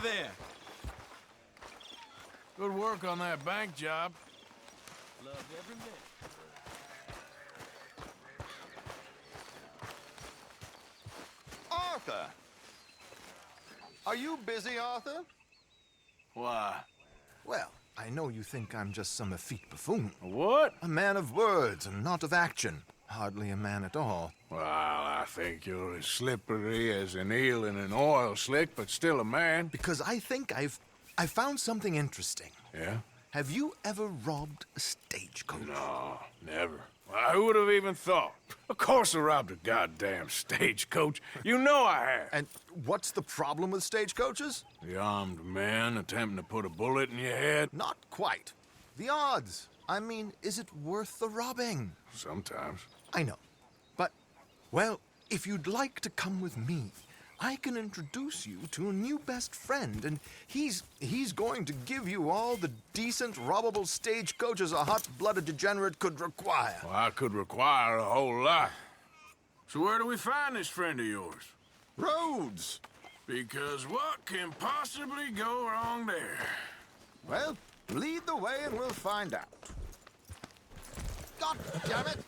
there! Good work on that bank job. Loved every minute. Arthur! Are you busy, Arthur? Why? Well, I know you think I'm just some effete buffoon. What? A man of words and not of action. Hardly a man at all. Well, I think you're as slippery as an eel in an oil slick, but still a man. Because I think I've found something interesting. Yeah? Have you ever robbed a stagecoach? No, never. Well, who would have even thought? Of course I robbed a goddamn stagecoach. You know I have. And what's the problem with stagecoaches? The armed man attempting to put a bullet in your head? Not quite. The odds. I mean, is it worth the robbing? Sometimes. I know. But, well, if you'd like to come with me, I can introduce you to a new best friend, and he's going to give you all the decent, robbable stagecoaches a hot-blooded degenerate could require. Well, I could require a whole lot. So where do we find this friend of yours? Roads! Because what can possibly go wrong there? Well, lead the way and we'll find out. God damn it!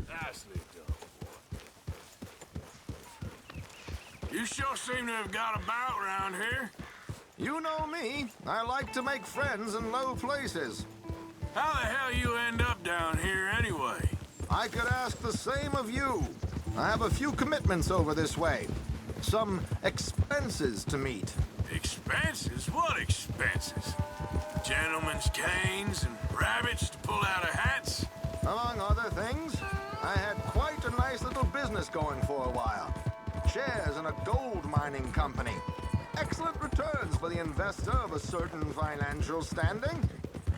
Nicely done, boy. You sure seem to have got about around here. You know me. I like to make friends in low places. How the hell you end up down here anyway? I could ask the same of you. I have a few commitments over this way. Some expenses to meet. Expenses? What expenses? Gentlemen's canes and rabbits to pull out of hats? Among other things, I had quite a nice little business going for a while. Shares in a gold mining company. Excellent returns for the investor of a certain financial standing.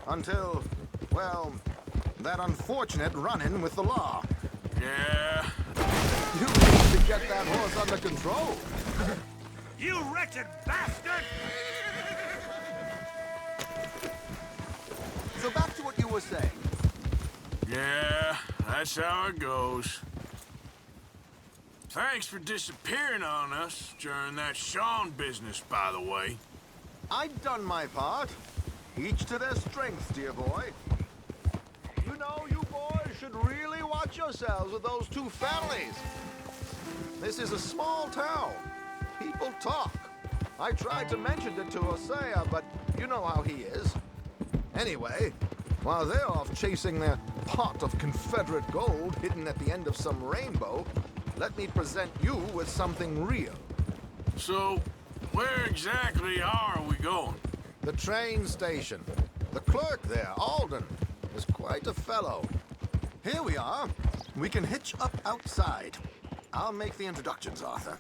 Until, well, that unfortunate run-in with the law. Yeah. You need to get that horse under control. You wretched bastard! So back to what you were saying. Yeah, that's how it goes. Thanks for disappearing on us during that Sean business, by the way. I'd done my part. Each to their strengths, dear boy. You know, you boys should really watch yourselves with those two families. This is a small town. People talk. I tried to mention it to Hosea, but you know how he is. Anyway, while they're off chasing their pot of Confederate gold hidden at the end of some rainbow, let me present you with something real. So, where exactly are we going? The train station. The clerk there, Alden, is quite a fellow. Here we are. We can hitch up outside. I'll make the introductions, Arthur.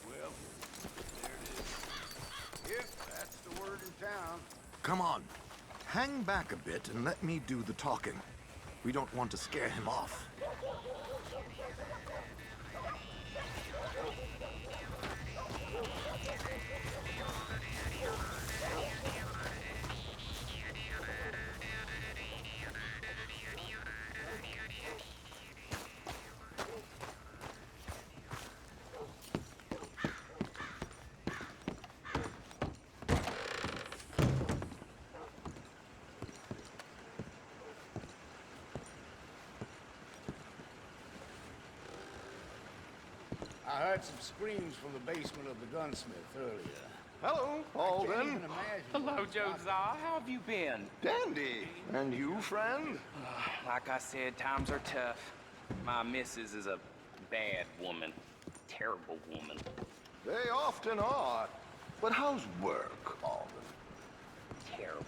Well, there it is. Yep, that's the word in town. Come on. Hang back a bit and let me do the talking. We don't want to scare him off. I heard some screams from the basement of the gunsmith earlier. Hello, Can't Alden. even imagine. Hello, Josiah. How have you been? Dandy. And you, friend? Like I said, times are tough. My missus is a bad woman. Terrible woman. They often are. But how's work, Alden? Terrible.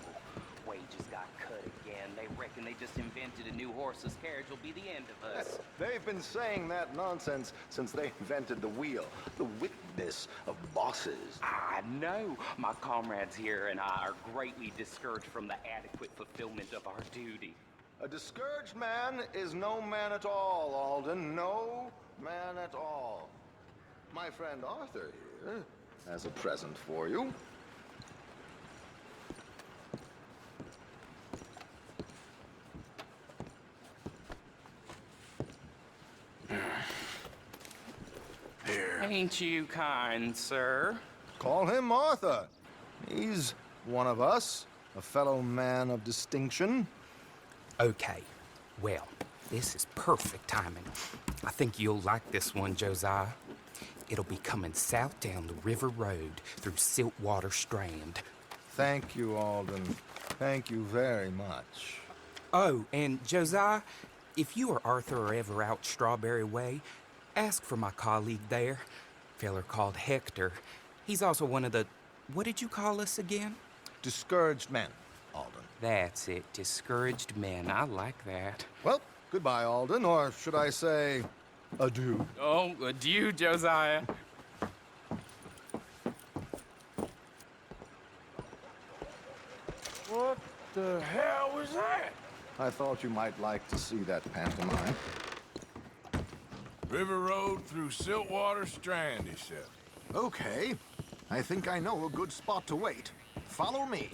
Wages got cut again. They reckon they just invented a new horseless carriage will be the end of us. They've been saying that nonsense since they invented the wheel. The witness of bosses. I know. My comrades here and I are greatly discouraged from the adequate fulfillment of our duty. A discouraged man is no man at all, Alden. No man at all. My friend Arthur here has a present for you. Ain't you kind, sir? Call him Arthur. He's one of us, a fellow man of distinction. Okay, well, this is perfect timing. I think you'll like this one, Josiah. It'll be coming south down the river road through Siltwater Strand. Thank you, Alden. Thank you very much. Oh, and Josiah, if you or Arthur are ever out Strawberry Way, ask for my colleague there, feller called Hector. He's also one of the... What did you call us again? Discouraged men, Alden. That's it, discouraged men. I like that. Well, goodbye, Alden, or should I say, adieu. Oh, adieu, Josiah. What the hell was that? I thought you might like to see that pantomime. River Road through Siltwater Strand, he said. Okay. I think I know a good spot to wait. Follow me.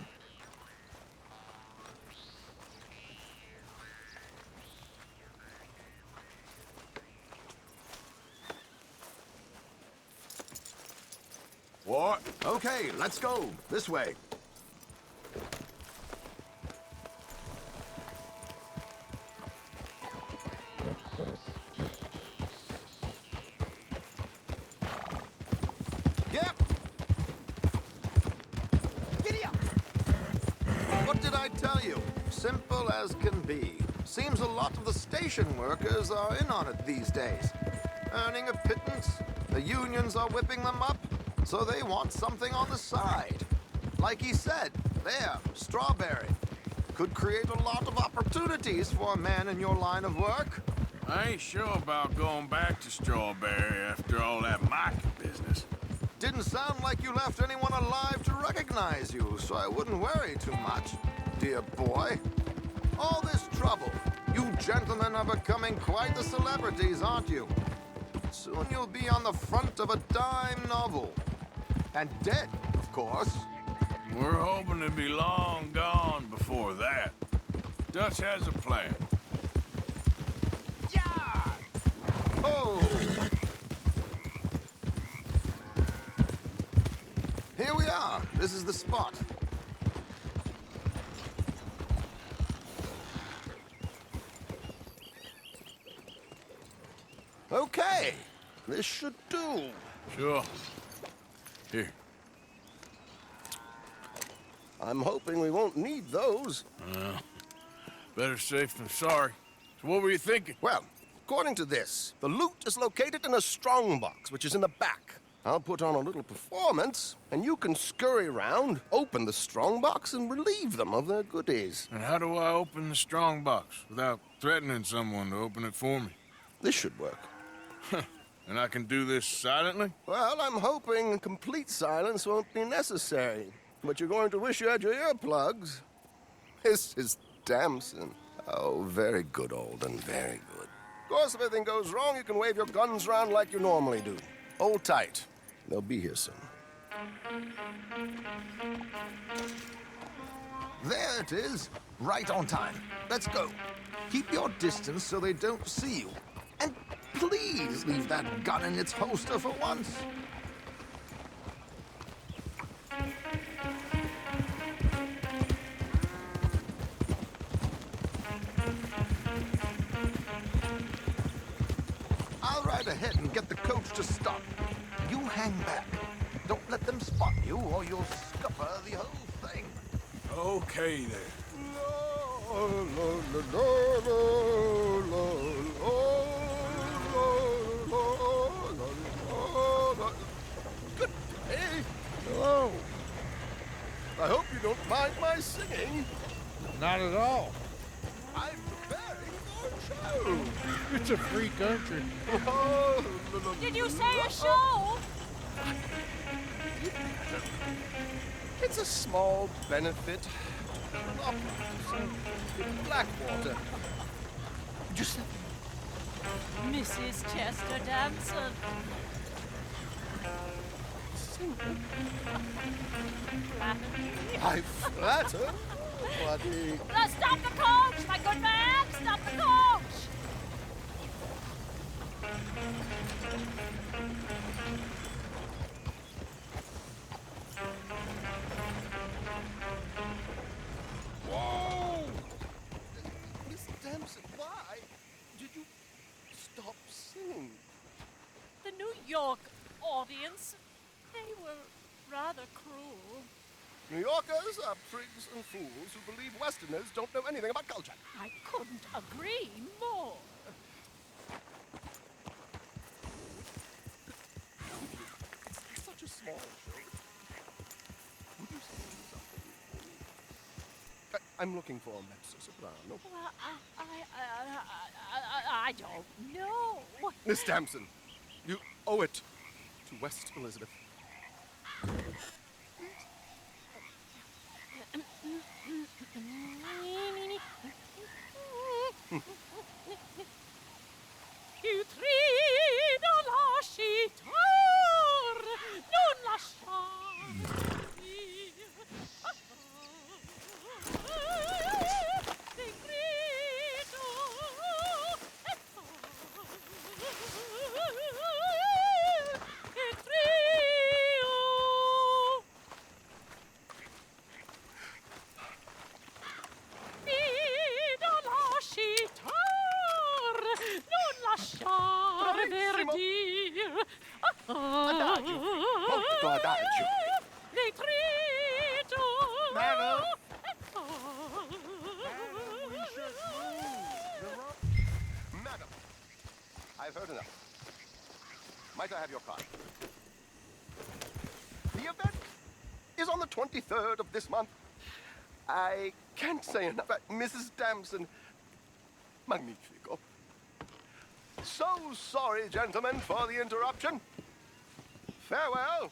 What? Okay, let's go. This way. Yep. Giddy up. What did I tell you? Simple as can be. Seems a lot of the station workers are in on it these days. Earning a pittance. The unions are whipping them up, so they want something on the side. Like he said, there, Strawberry. Could create a lot of opportunities for a man in your line of work. I ain't sure about going back to Strawberry after all that market business. Didn't sound like you left anyone alive to recognize you, so I wouldn't worry too much, dear boy. All this trouble. You gentlemen are becoming quite the celebrities, aren't you? Soon you'll be on the front of a dime novel. And dead, of course. We're hoping to be long gone before that. Dutch has a plan. Yeah! Oh! Here we are. This is the spot. Okay. This should do. Sure. Here. I'm hoping we won't need those. Better safe than sorry. So what were you thinking? Well, according to this, the loot is located in a strongbox, which is in the back. I'll put on a little performance, and you can scurry around, open the strongbox, and relieve them of their goodies. And how do I open the strong box without threatening someone to open it for me? This should work. And I can do this silently? Well, I'm hoping complete silence won't be necessary. But you're going to wish you had your earplugs. This is Damson. Oh, very good, Alden, very good. Of course, if anything goes wrong, you can wave your guns around like you normally do. Hold tight. They'll be here soon. There it is. Right on time. Let's go. Keep your distance so they don't see you. And please leave that gun in its holster for once. I'll ride ahead and get the coach to stop. You hang back. Don't let them spot you or you'll scupper the whole thing. Okay, then. Good day. Hello. I hope you don't mind my singing. Not at all. I'm preparing for a show. It's a free country. Did you say a show? It's a small benefit. In Blackwater. Just Mrs. Chester Damson. I flatter, buddy. Now stop the coach, my good man! Stop the coach! audience. They were rather cruel. New Yorkers are prigs and fools who believe Westerners don't know anything about culture. I couldn't agree more. It's such a small show. Would you say something? I'm looking for a mezzo-soprano. Well, I don't know. Miss Damson, you owe it to West Elizabeth. Più trido lascitar, non lasciarmi. Ti grido e trio. Fido lascitar, non lasciar verdir. Adagio, molto adagio. Le trito. Madam. Madam, I've heard enough. Might I have your card? The event is on the 23rd of this month. I can't say enough about Mrs. Damson. Magnifico. So sorry, gentlemen, for the interruption. Farewell.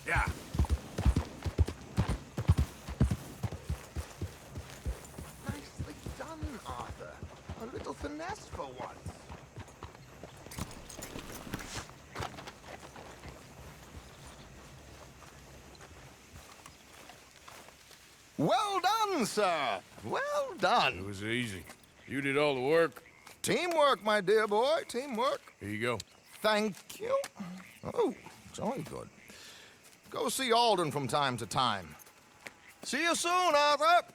Yeah. Nicely done, Arthur. A little finesse for once. Well done, sir. Well It done. was easy. You did all the work. Teamwork, my dear boy. Teamwork. Here you go. Thank you. Oh, jolly good. Go see Alden from time to time. See you soon, Arthur.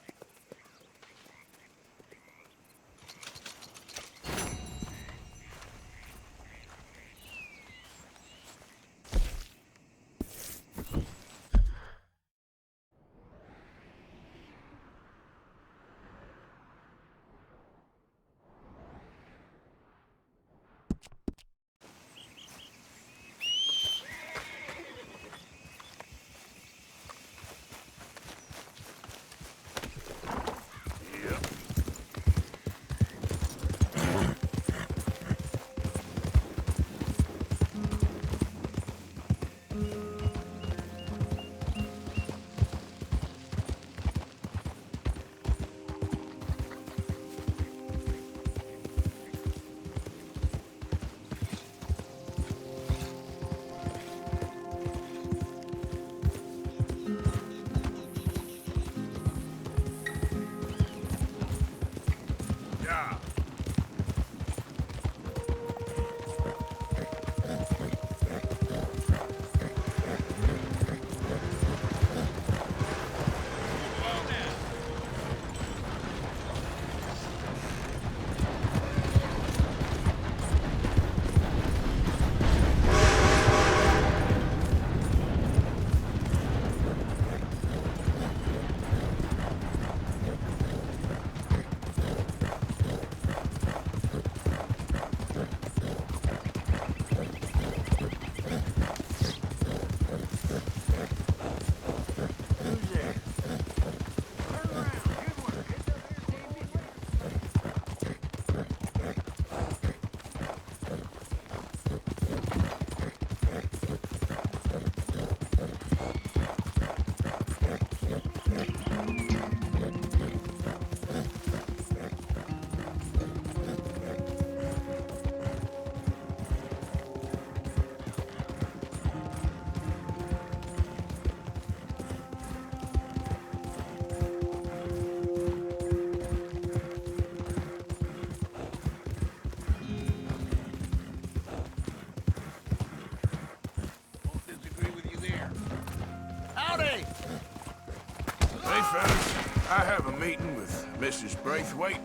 fellas. I have a meeting with Mrs. Braithwaite.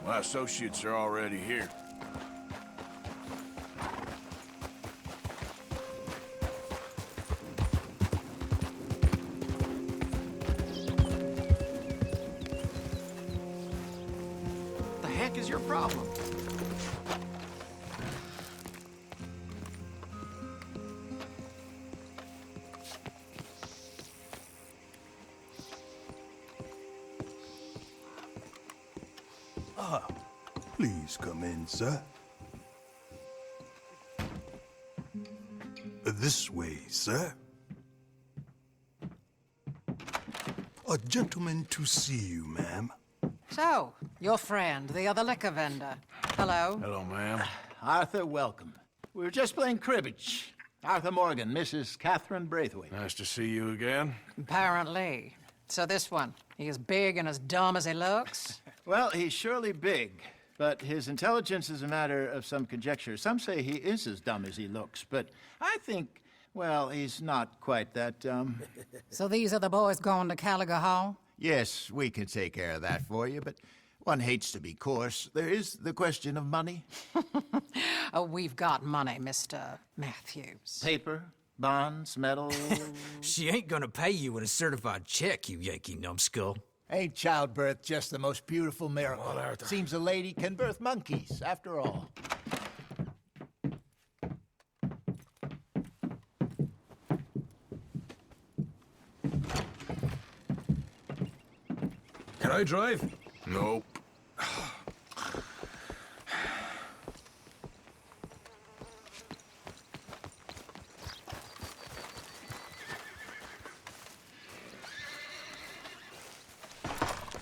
My associates are already here. The heck is your problem? Please come in, sir. This way, sir. A gentleman to see you, ma'am. So, your friend, the other liquor vendor. Hello. Hello, ma'am. Arthur, welcome. We were just playing cribbage. Arthur Morgan, Mrs. Catherine Braithwaite. Nice to see you again. Apparently. So this one, he is big and as dumb as he looks? Well, he's surely big, but his intelligence is a matter of some conjecture. Some say he is as dumb as he looks, but I think, well, he's not quite that dumb. So these are the boys going to Caliga Hall? Yes, we can take care of that for you, but one hates to be coarse. There is the question of money. Oh, we've got money, Mr. Matthews. Paper, bonds, metal. She ain't gonna pay you with a certified check, you Yankee numbskull. Ain't childbirth just the most beautiful miracle? Seems a lady can birth monkeys, after all. Can I drive? Nope.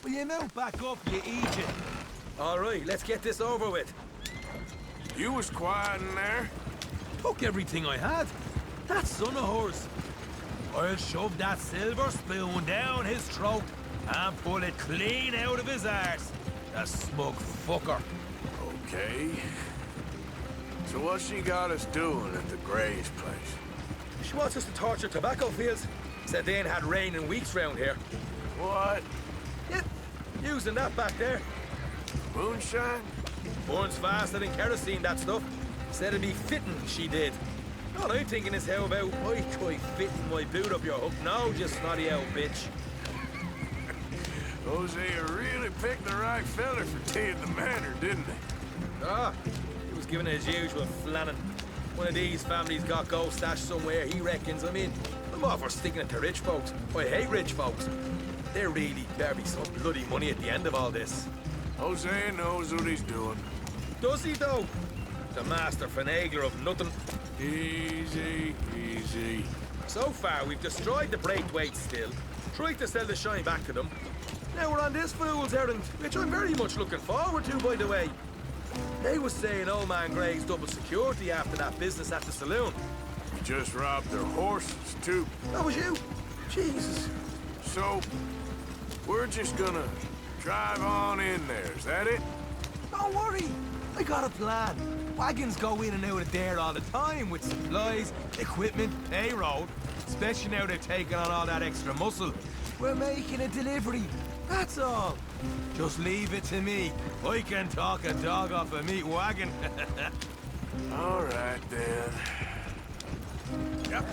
Will you now back up, you Egypt? All right, let's get this over with. You was quiet in there. Took everything I had. That son of hers. I'll shove that silver spoon down his throat and pull it clean out of his arse. The smug fucker. Okay. So what's she got us doing at the Gray's place? She wants us to torture tobacco fields. Said they ain't had rain in weeks round here. What? Yeah, using that back there. Moonshine? Burns faster than kerosene, that stuff. Said it'd be fitting, she did. All I'm thinking is how about I try fitting my boot up your hook now, just snotty old bitch. Hosea really picked the right fella for teeing the manor, didn't he? Ah, he was giving it his usual flannin'. One of these families got gold stashed somewhere, he reckons I'm in. I'm all for sticking it to rich folks. I hate rich folks. There really better be some bloody money at the end of all this. Hosea knows what he's doing. Does he, though? The master finagler of nothing. Easy, easy. So far, we've destroyed the Braithwaite still, tried to sell the shine back to them. Now we're on this fool's errand, which I'm very much looking forward to, by the way. They was saying old man Gray's double security after that business at the saloon. You just robbed their horses, too. That was you? Jesus. So, we're just gonna drive on in there, is that it? Don't worry, I got a plan. Wagons go in and out of there all the time with supplies, equipment, payroll. Especially now they're taking on all that extra muscle. We're making a delivery, that's all. Just leave it to me. I can talk a dog off a meat wagon. All right, then. Yep.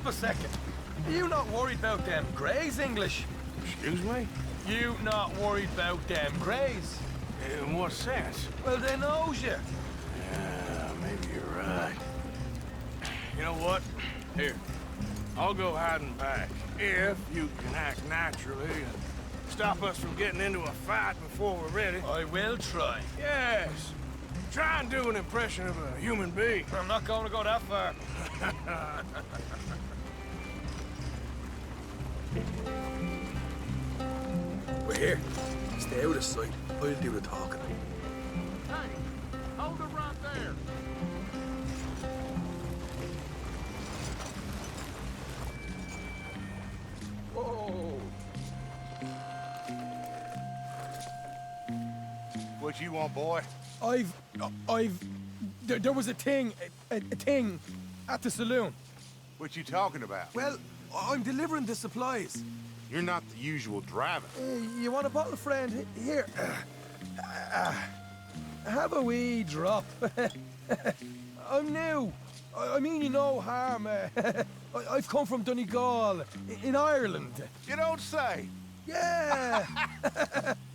A second. Are you not worried about them Greys, English? Excuse me? You not worried about them Greys? In what sense? Well, they knows you. Yeah, maybe you're right. You know what? Here, I'll go hiding back. If you can act naturally and stop us from getting into a fight before we're ready. I will try. Yes. Try and do an impression of a human being. I'm not going to go that far. We're here. Stay out of sight. I'll do the talking. Hey, hold it right there. Whoa. What you want, boy? There was a thing at the saloon. What you talking about? Well, I'm delivering the supplies. You're not the usual driver. You want a bottle, friend? Here. Have a wee drop. I'm new. I mean you no harm. I've come from Donegal, in Ireland. You don't say. Yeah.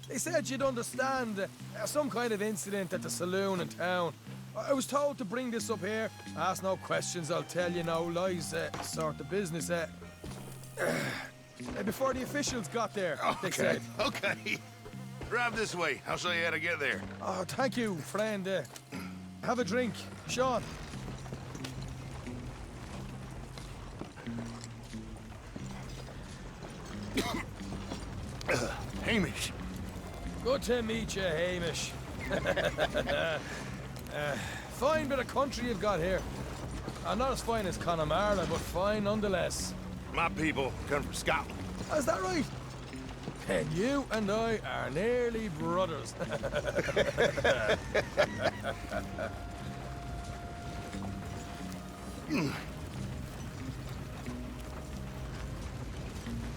They said you'd understand. Some kind of incident at the saloon in town. I was told to bring this up here. Ask no questions, I'll tell you no lies. Sort of business. Before the officials got there, they said. Okay. Drive this way. I'll show you how to get there. Oh, thank you, friend. Have a drink. Sean. Hamish. Good to meet you, Hamish. Fine bit of country you've got here. Not as fine as Connemara, but fine nonetheless. My people come from Scotland. Is that right? And you and I are nearly brothers.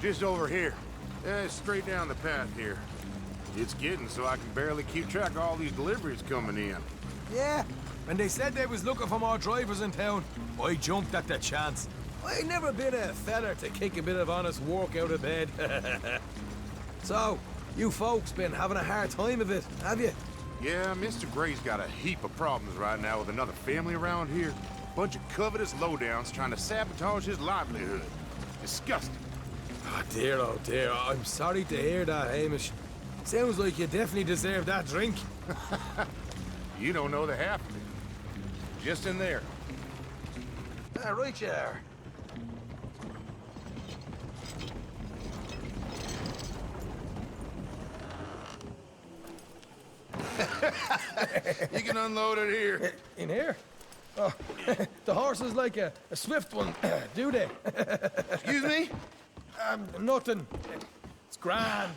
Just over here. Straight down the path here. It's getting so I can barely keep track of all these deliveries coming in. Yeah, when they said they was looking for more drivers in town, I jumped at the chance. I never been a feller to kick a bit of honest work out of bed. So, you folks been having a hard time of it, have you? Yeah, Mr. Gray's got a heap of problems right now with another family around here. Bunch of covetous lowdowns trying to sabotage his livelihood. Disgusting. Oh dear, I'm sorry to hear that, Hamish. Sounds like you definitely deserve that drink. You don't know the half of it. Just in there. Right you are. You can unload it here. In here? Oh, the horse is like a swift one, do they? Excuse me? Nothing. It's grand.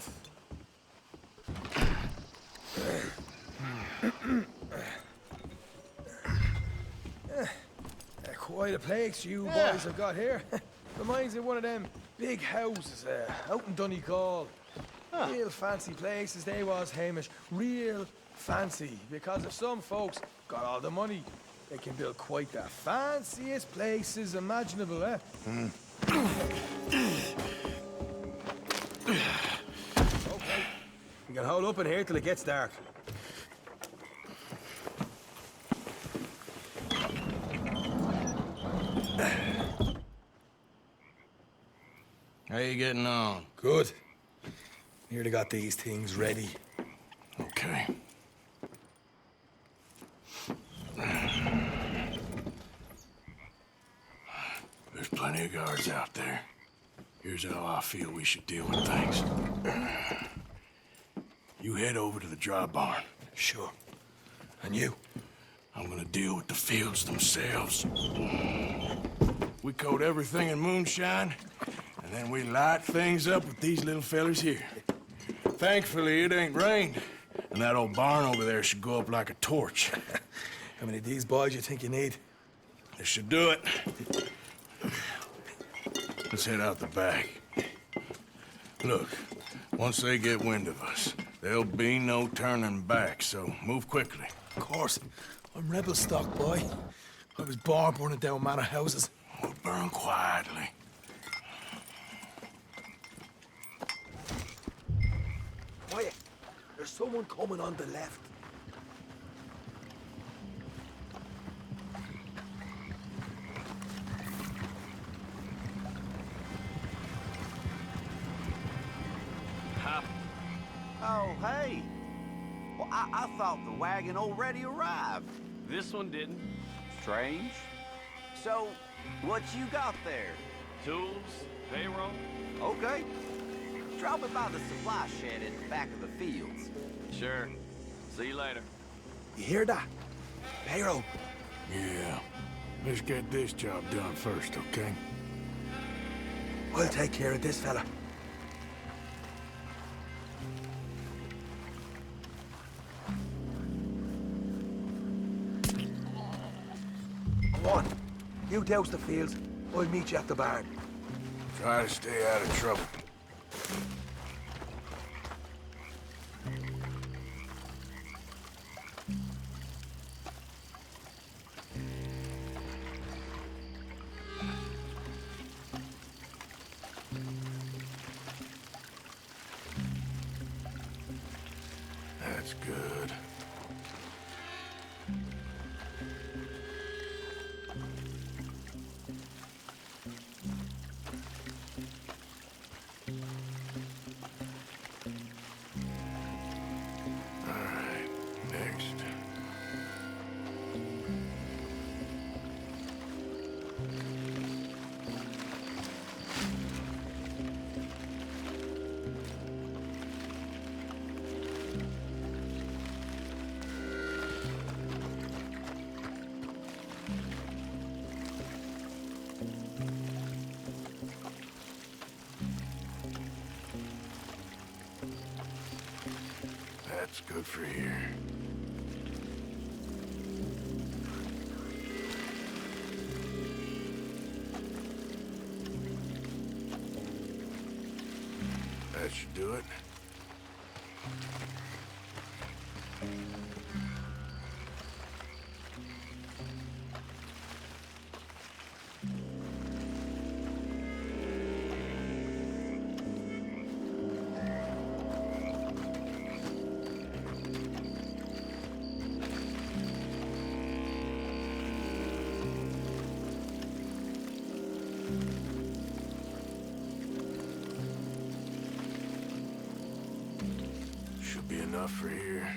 Quite a place you boys have got here. Reminds me of one of them big houses out in Donegal. Real fancy places they was, Hamish. Real fancy. Because if some folks got all the money, they can build quite the fanciest places imaginable, eh? Okay. You can hold up in here till it gets dark. How you getting on? Good. Nearly got these things ready. Okay. There's plenty of guards out there. Here's how I feel we should deal with things. You head over to the dry barn. Sure. And you? I'm gonna deal with the fields themselves. We coat everything in moonshine, and then we light things up with these little fellers here. Thankfully, it ain't rained, and that old barn over there should go up like a torch. How many of these boys you think you need? This should do it. Let's head out the back. Look, once they get wind of us, there'll be no turning back, so move quickly. Of course. I'm rebel stock, boy. I was born burning down manor houses. We'll burn quietly. Quiet. There's someone coming on the left. Oh, hey. Well, I thought the wagon already arrived. This one didn't. Strange. So, what you got there? Tools, payroll. Okay. Drop it by the supply shed at the back of the fields. Sure. See you later. You hear that? Payroll. Yeah. Let's get this job done first, okay? I'll take care of this fella. Come on. You douse the fields. I'll meet you at the barn. Try to stay out of trouble. That's good. All right, next. That's good for here. That should do it. Should be enough for here.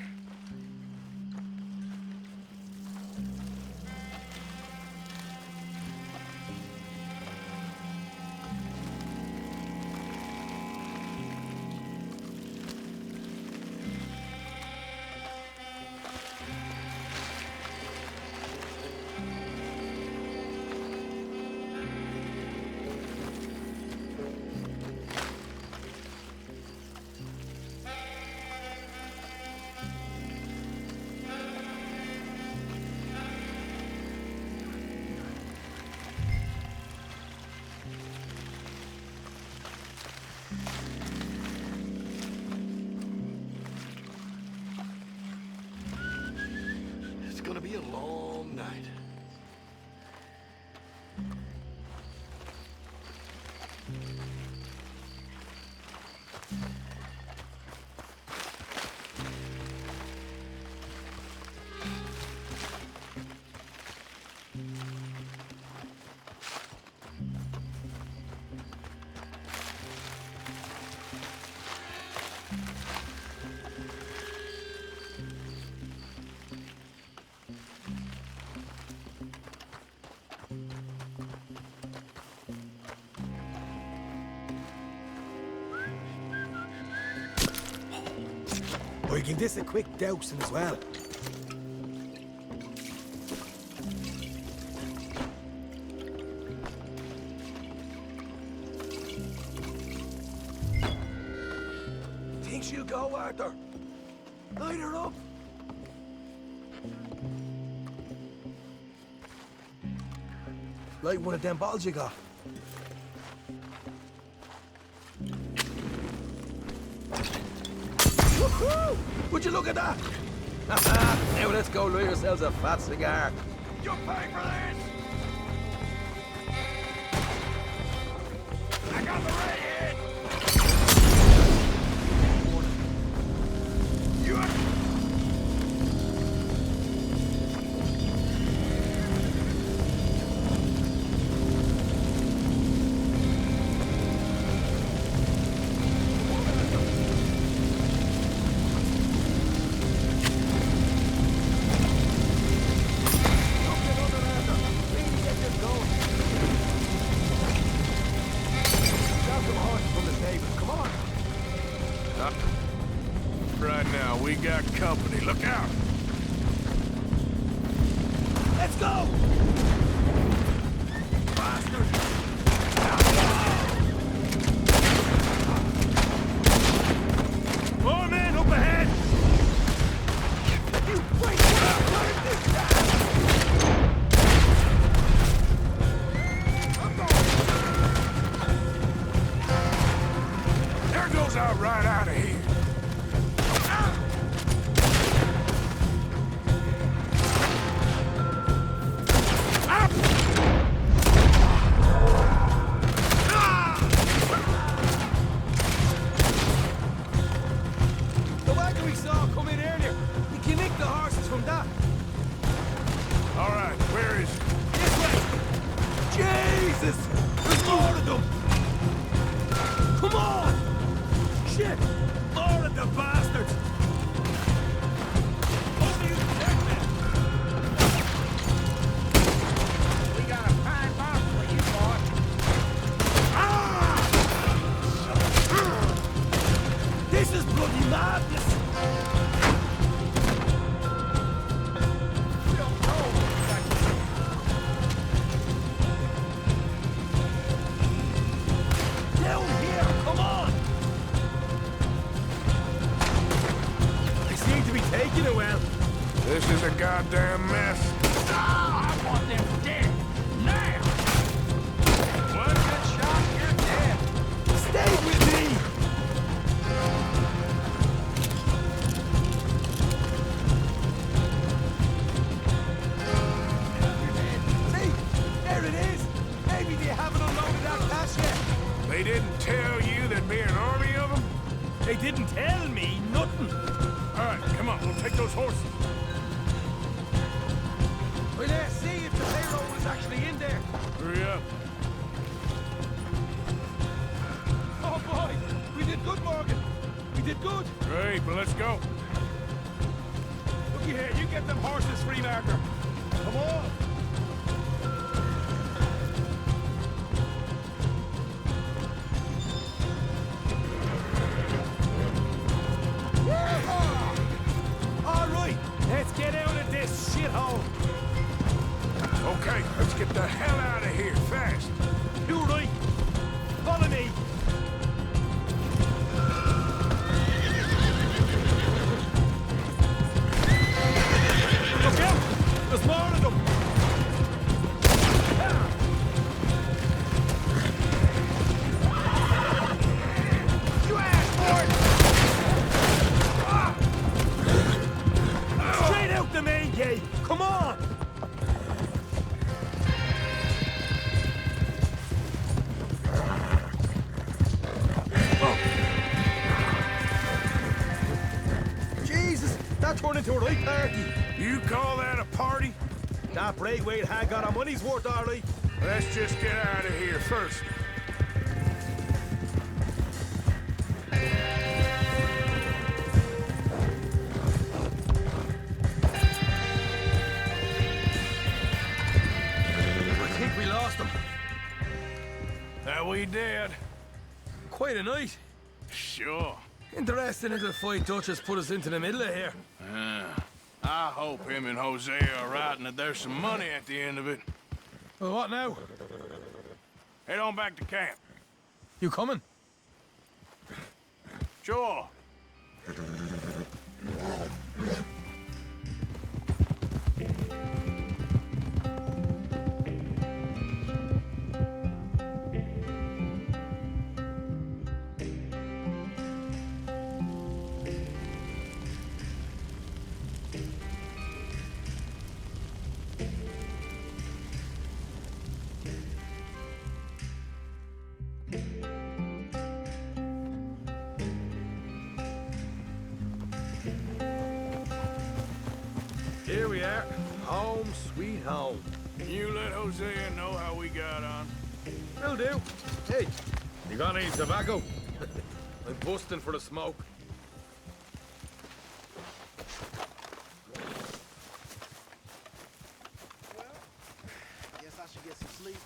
It's gonna be a long night. Or you can this a quick dousing as well. Think she'll go, Arthur? Light her up. Light one of them bottles you got. Woohoo! Would you look at that? Now let's go light ourselves a fat cigar. You pay for this! I got the ray in! You... Right now, we got company. Look out! Jesus! There's more of them! Come on! Shit! More of the bastards! What do you think, man? We got a fine box for you, boy. This is bloody madness! Down here, come on! They seem to be taking it well. This is a goddamn mess. I want them dead. Now! One good shot, you're dead. Stay with me! See? There it is! Maybe they haven't unloaded that cash yet. They didn't tell you there'd be an army of them? They didn't tell me nothing. All right, come on, we'll take those horses. Well, let's see if the payroll is actually in there. Hurry up. Oh boy, we did good, Morgan. We did good. Great, well, let's go. Looky here, you get them horses free, Marker. Come on. All right, let's get out of this shithole. Okay, let's get the hell out of here, fast. You right. Follow me. Look out! There's more of them! You asked for it! Straight out the main gate! Come on! Jesus! That turned into a right party! You call that a party? That Braithwaite had got our money's worth, all right. Let's just get out of here first. I think we lost them. That we did. Quite a night. Sure. Interesting little fight Dutch has put us into the middle of here. I hope him and Hosea are right and that there's some money at the end of it. Well, what now? Head on back to camp. You coming? Sure. Here we are. Home sweet home. You let Hosea know how we got on. Will do. Hey, you got any tobacco? I'm busting for the smoke. Guess I should get some sleep.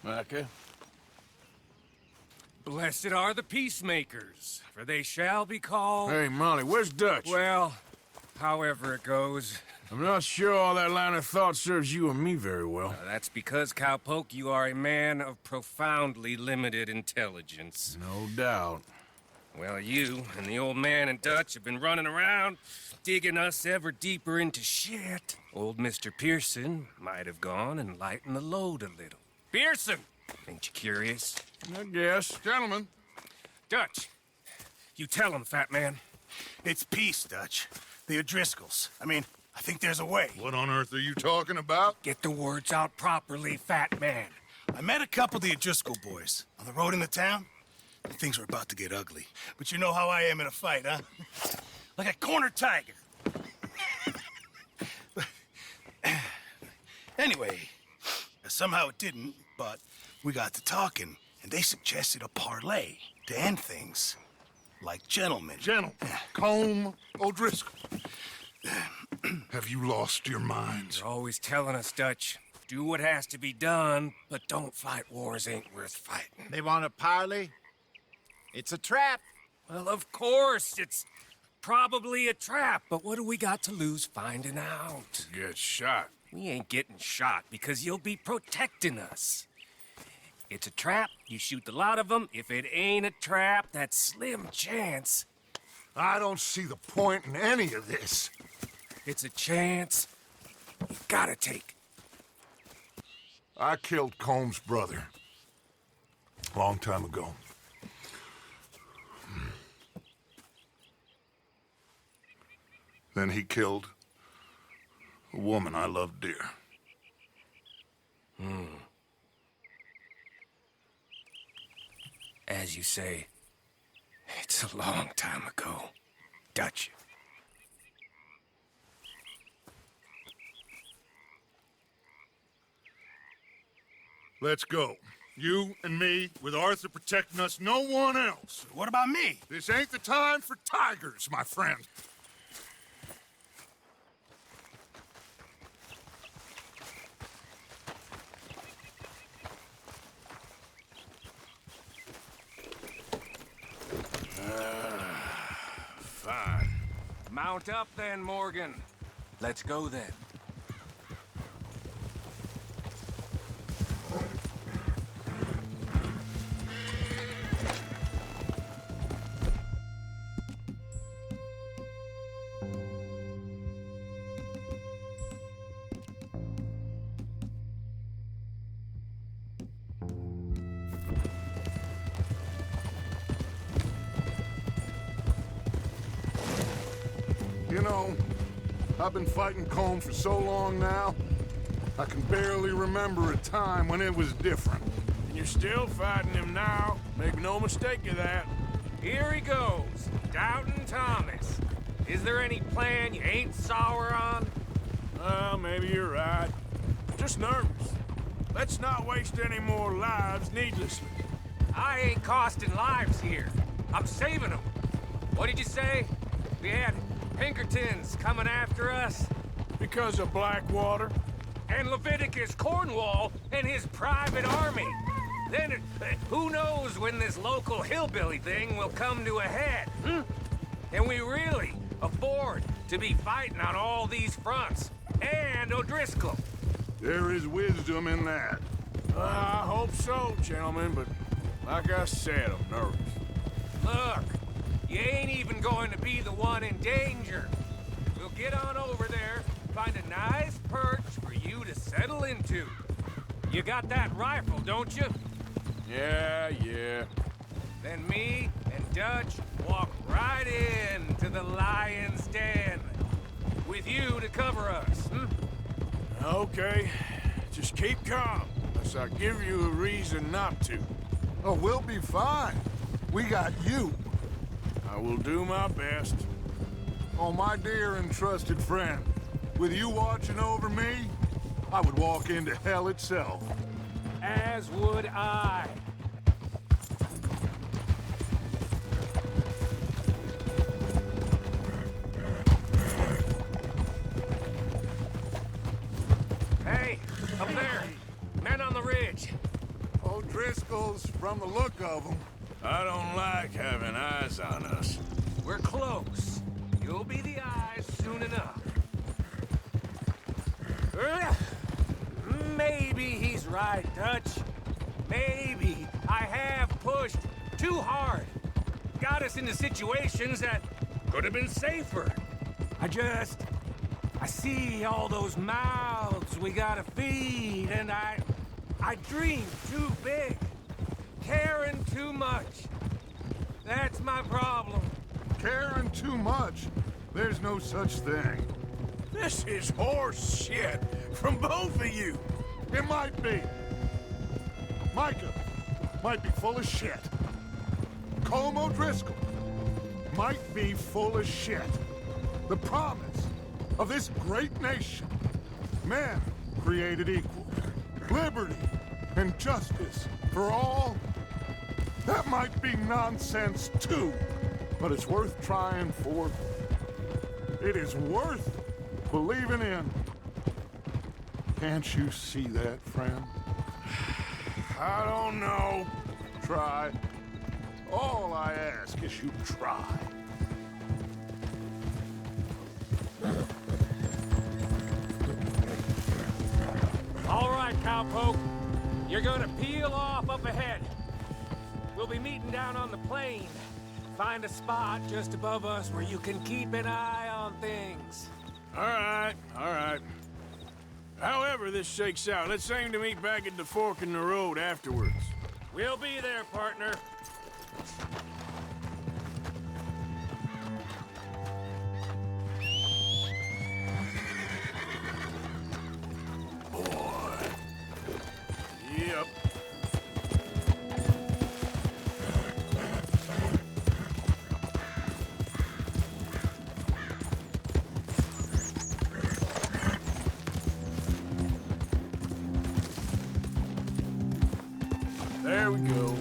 Okay. Blessed are the peacemakers, for they shall be called... Hey, Molly, where's Dutch? Well, however it goes. I'm not sure all that line of thought serves you and me very well. That's because, Cowpoke, you are a man of profoundly limited intelligence. No doubt. Well, you and the old man and Dutch have been running around, digging us ever deeper into shit. Old Mr. Pearson might have gone and lightened the load a little. Pearson! Ain't you curious? I guess. Gentlemen. Dutch, you tell him, fat man. It's peace, Dutch. The O'Driscolls. I mean, I think there's a way. What on earth are you talking about? Get the words out properly, fat man. I met a couple of the O'Driscoll boys on the road into town. And things were about to get ugly. But you know how I am in a fight, huh? Like a corner tiger. Anyway, somehow it didn't, but we got to talking, and they suggested a parlay to end things. Like gentlemen. Gentlemen. COLM O'Driscoll. Have you lost your minds? You're always telling us, Dutch. Do what has to be done, but don't fight wars ain't worth fighting. They want a parley? It's a trap. Well, of course, it's probably a trap, but what do we got to lose finding out? Get shot. We ain't getting shot because you'll be protecting us. It's a trap, you shoot the lot of them. If it ain't a trap, that's slim chance. I don't see the point in any of this. It's a chance you gotta take. I killed COLM's brother. A long time ago. Then he killed a woman I loved dear. As you say, it's a long time ago, Dutch. Let's go. You and me, with Arthur protecting us, no one else. What about me? This ain't the time for tigers, my friend. Fine. Mount up then, Morgan. Let's go then. You know, I've been fighting COLM for so long now, I can barely remember a time when it was different. And you're still fighting him now. Make no mistake of that. Here he goes, Doubting Thomas. Is there any plan you ain't sour on? Well, maybe you're right. Just nervous. Let's not waste any more lives needlessly. I ain't costing lives here. I'm saving them. What did you say? We had Pinkertons coming after us? Because of Blackwater? And Leviticus Cornwall and his private army. Then, who knows when this local hillbilly thing will come to a head, Can we really afford to be fighting on all these fronts? And O'Driscoll. There is wisdom in that. I hope so, gentlemen, but like I said, I'm nervous. Look, you ain't even going to be the one in danger. We'll get on over there, find a nice perch for you to settle into. You got that rifle, don't you? Yeah. Then me and Dutch walk right in to the lion's den. With you to cover us, Okay. Just keep calm, unless I give you a reason not to. Oh, we'll be fine. We got you. I will do my best. Oh, my dear and trusted friend. With you watching over me, I would walk into hell itself. As would I. Hey, up there. Men on the ridge. O'Driscolls from the look of them. I don't like having eyes on us. We're close. You'll be the eyes soon enough. Maybe he's right, Dutch. Maybe I have pushed too hard. Got us into situations that could have been safer. I see all those mouths we gotta feed, and I dream too big. Caring too much. That's my problem. Caring too much? There's no such thing. This is horse shit from both of you. It might be. Micah might be full of shit. COLM O'Driscoll might be full of shit. The promise of this great nation. Men created equal. Liberty and justice for all. That might be nonsense too, but it's worth trying for. It is worth believing in. Can't you see that, friend? I don't know. Try. All I ask is you try. All right, cowpoke. You're gonna peel off up ahead. We'll be meeting down on the plain. Find a spot just above us where you can keep an eye on things. All right. However this shakes out, let's aim to meet back at the fork in the road afterwards. We'll be there, partner. Yep. There we go.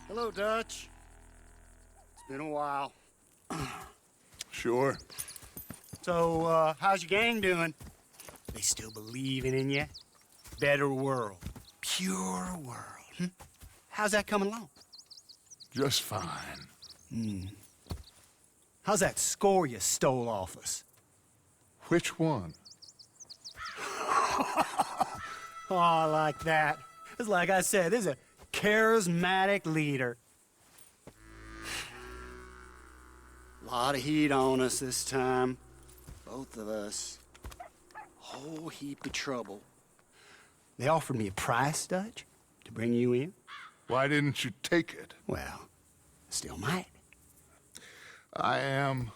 Hello, Dutch. It's been a while. Sure. So, how's your gang doing? They still believing in you? Better world. Pure world. How's that coming along? Just fine. How's that score you stole off us? Which one? Oh, I like that. It's like I said, there's a charismatic leader. Lot of heat on us this time. Both of us. Whole heap of trouble. They offered me a price, Dutch, to bring you in. Why didn't you take it? Well, still might. I am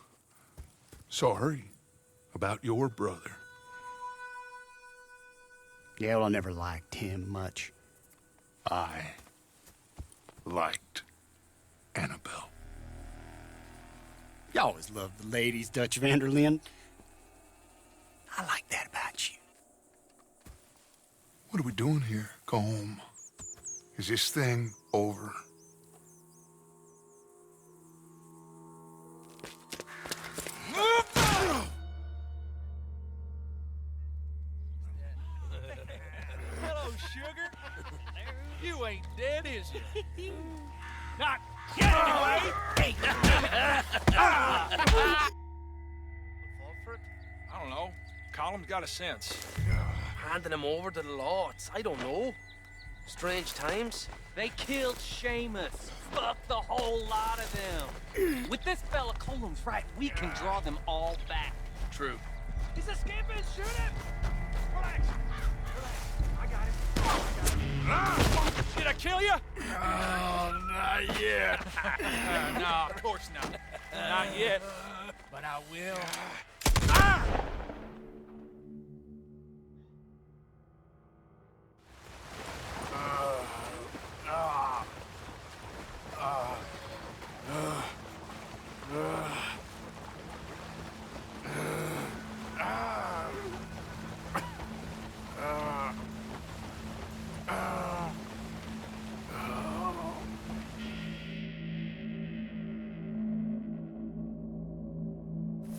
sorry about your brother. Yeah, well, I never liked him much. I liked Annabelle. You always loved the ladies, Dutch van der Linde. I like that about you. What are we doing here, COLM? Is this thing over? Hello, sugar. You ain't dead, is you? Not yet, anyway. I don't know. COLM's got a sense. Handing him over to the lords. I don't know. Strange times. They killed Seamus. Fuck the whole lot of them. With this fella, Colum's right. We can draw them all back. True. He's escaping. Shoot him. Relax. I got him. Did I kill you? Oh, not yet. No, of course not. Not yet. But I will.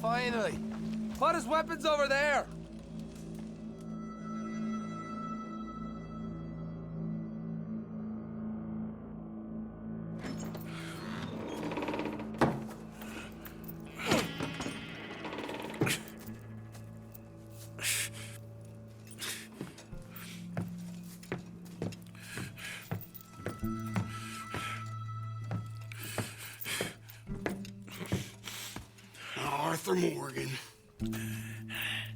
Finally! What is weapons over there? Arthur Morgan.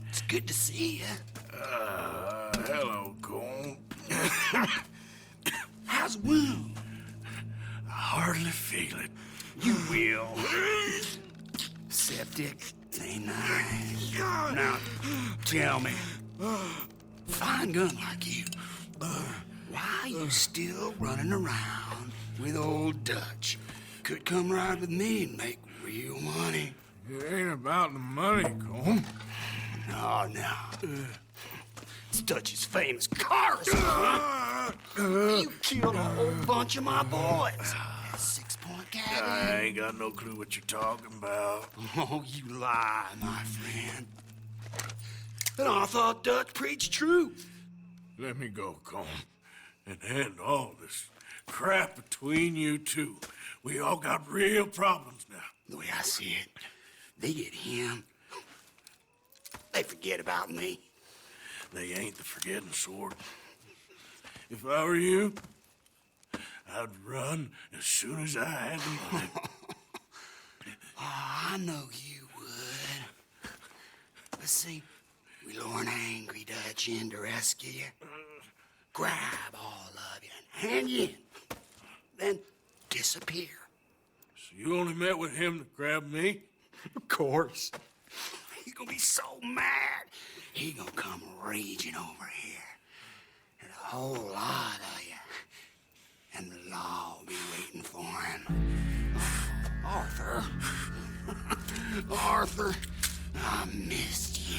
It's good to see you. Hello, COLM. How's the wound? I hardly feel it. You will. Septic. Ain't nice. Now, tell me, fine gun like you, why you still running around with old Dutch? Could come ride with me and make real money. It ain't about the money, COLM. No. It's Dutch's famous cars, son. You killed a whole bunch of my boys. That 6-point gag. I ain't got no clue what you're talking about. Oh, you lie, my friend. And I thought Dutch preached truth. Let me go, COLM, and end all this crap between you two. We all got real problems now. The way I see it, they get him, they forget about me. They ain't the forgetting sort. If I were you, I'd run as soon as I had the money. I know you would. But see, we lure an angry Dutch in to rescue you, grab all of you and hand you in, then disappear. So you only met with him to grab me? Of course. He's gonna be so mad. He gonna come raging over here. And a whole lot of you. And the law will be waiting for him. Arthur. Arthur, I missed you.